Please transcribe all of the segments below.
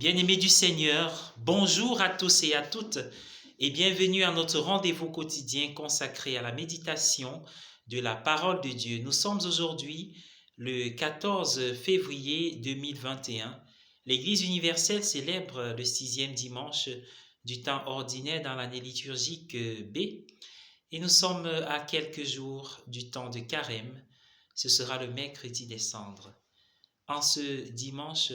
Bien-aimés du Seigneur, bonjour à tous et à toutes et bienvenue à notre rendez-vous quotidien consacré à la méditation de la parole de Dieu. Nous sommes aujourd'hui le 14 février 2021. L'Église universelle célèbre le 6e dimanche du temps ordinaire dans l'année liturgique B et nous sommes à quelques jours du temps de Carême. Ce sera le mercredi des cendres. En ce dimanche,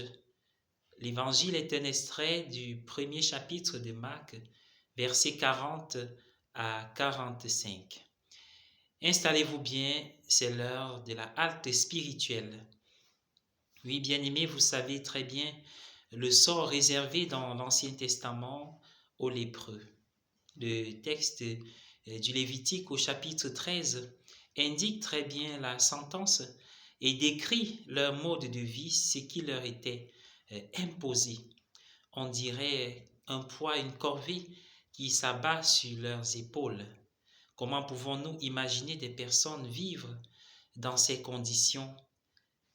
l'Évangile est un extrait du premier chapitre de Marc, versets 40 à 45. Installez-vous bien, c'est l'heure de la halte spirituelle. Oui, bien-aimés, vous savez très bien le sort réservé dans l'Ancien Testament aux lépreux. Le texte du Lévitique au chapitre 13 indique très bien la sentence et décrit leur mode de vie, ce qui leur était imposé. On dirait un poids, une corvée qui s'abat sur leurs épaules. Comment pouvons-nous imaginer des personnes vivre dans ces conditions,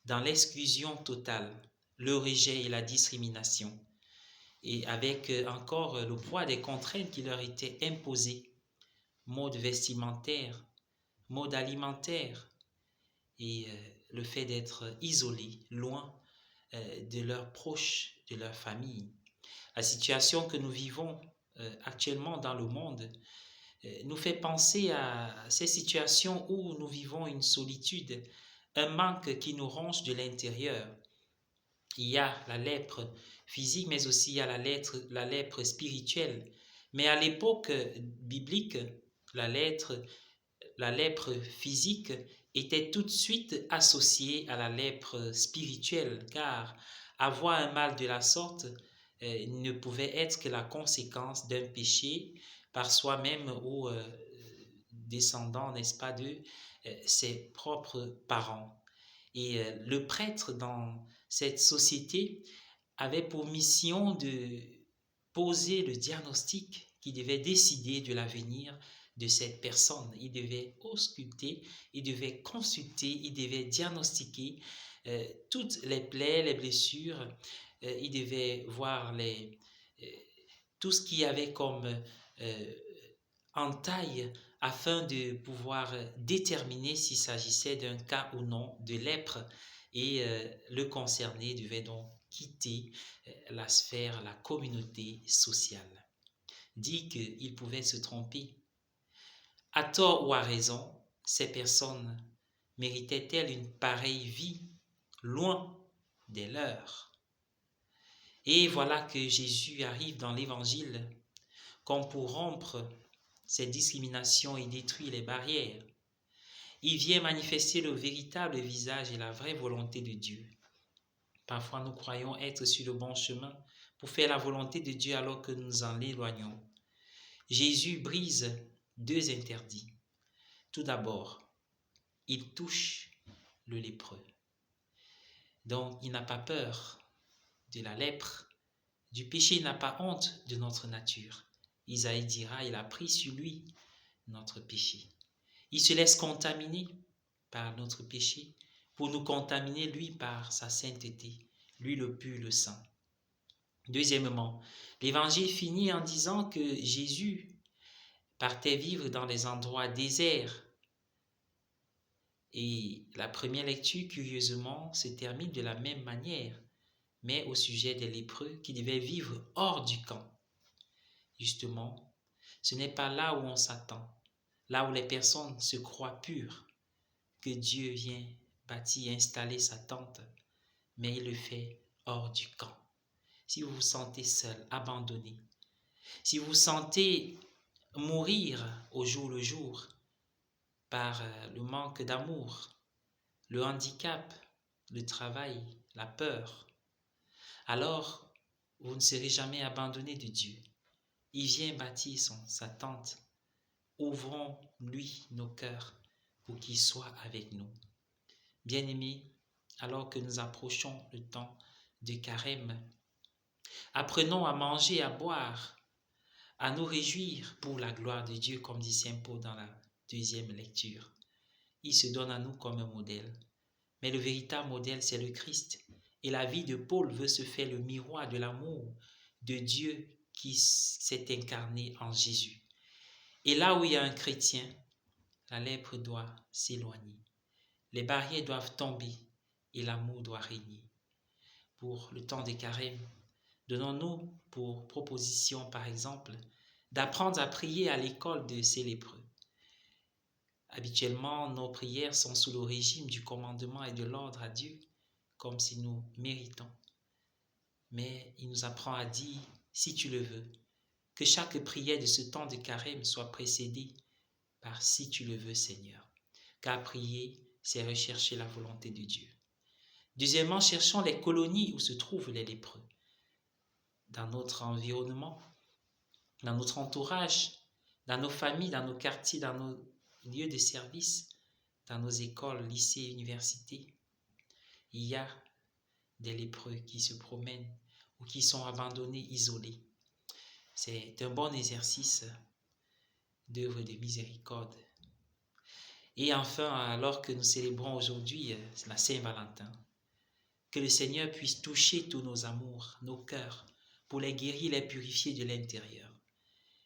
dans l'exclusion totale, le rejet et la discrimination, et avec encore le poids des contraintes qui leur étaient imposées, mode vestimentaire, mode alimentaire, et le fait d'être isolés, loin de leurs proches, de leur famille. La situation que nous vivons actuellement dans le monde nous fait penser à ces situations où nous vivons une solitude, un manque qui nous ronge de l'intérieur. Il y a la lèpre physique, mais aussi il y a la lèpre spirituelle. Mais à l'époque biblique, la lèpre physique était tout de suite associée à la lèpre spirituelle, car avoir un mal de la sorte ne pouvait être que la conséquence d'un péché par soi-même ou descendant, n'est-ce pas, de ses propres parents. Et le prêtre dans cette société avait pour mission de poser le diagnostic qui devait décider de l'avenir de cette personne. Il devait ausculter, il devait consulter, il devait diagnostiquer toutes les plaies, les blessures, il devait voir tout ce qu'il y avait comme entaille afin de pouvoir déterminer s'il s'agissait d'un cas ou non de lèpre et le concerné devait donc quitter la sphère, la communauté sociale. Dit qu'il pouvait se tromper. À tort ou à raison, ces personnes méritaient-elles une pareille vie loin des leurs? Et voilà que Jésus arrive dans l'Évangile comme pour rompre ces discriminations et détruire les barrières. Il vient manifester le véritable visage et la vraie volonté de Dieu. Parfois, nous croyons être sur le bon chemin pour faire la volonté de Dieu alors que nous en éloignons. Jésus brise deux interdits. Tout d'abord, il touche le lépreux. Donc, il n'a pas peur de la lèpre, du péché, il n'a pas honte de notre nature. Isaïe dira, il a pris sur lui notre péché. Il se laisse contaminer par notre péché pour nous contaminer, lui, par sa sainteté, lui le pur, le saint. Deuxièmement, l'évangile finit en disant que Jésus partait vivre dans les endroits déserts. Et la première lecture, curieusement, se termine de la même manière, mais au sujet des lépreux qui devaient vivre hors du camp. Justement, ce n'est pas là où on s'attend, là où les personnes se croient pures, que Dieu vient bâtir, installer sa tente, mais il le fait hors du camp. Si vous vous sentez seul, abandonné, si vous vous sentez mourir au jour le jour par le manque d'amour, le handicap, le travail, la peur, alors vous ne serez jamais abandonné de Dieu. Il vient bâtir sa tente. Ouvrons-lui nos cœurs pour qu'il soit avec nous. Bien-aimés, alors que nous approchons le temps de Carême, apprenons à manger, à boire, à nous réjouir pour la gloire de Dieu, comme dit Saint Paul dans la deuxième lecture. Il se donne à nous comme un modèle. Mais le véritable modèle, c'est le Christ. Et la vie de Paul veut se faire le miroir de l'amour de Dieu qui s'est incarné en Jésus. Et là où il y a un chrétien, la lèpre doit s'éloigner. Les barrières doivent tomber et l'amour doit régner. Pour le temps des carême, donnons-nous pour proposition, par exemple, d'apprendre à prier à l'école de ces lépreux. Habituellement, nos prières sont sous le régime du commandement et de l'ordre à Dieu, comme si nous méritons. Mais il nous apprend à dire, si tu le veux, que chaque prière de ce temps de carême soit précédée par si tu le veux, Seigneur. Car prier, c'est rechercher la volonté de Dieu. Deuxièmement, cherchons les colonies où se trouvent les lépreux. Dans notre environnement, dans notre entourage, dans nos familles, dans nos quartiers, dans nos lieux de service, dans nos écoles, lycées, universités. Il y a des lépreux qui se promènent ou qui sont abandonnés, isolés. C'est un bon exercice d'œuvre de miséricorde. Et enfin, alors que nous célébrons aujourd'hui la Saint-Valentin, que le Seigneur puisse toucher tous nos amours, nos cœurs, pour les guérir, les purifier de l'intérieur.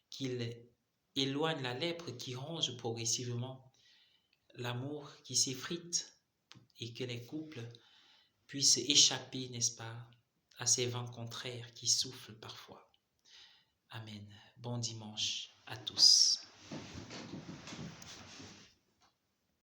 Qu'il éloigne la lèpre qui ronge progressivement, l'amour qui s'effrite, et que les couples puissent échapper, n'est-ce pas, à ces vents contraires qui soufflent parfois. Amen. Bon dimanche à tous.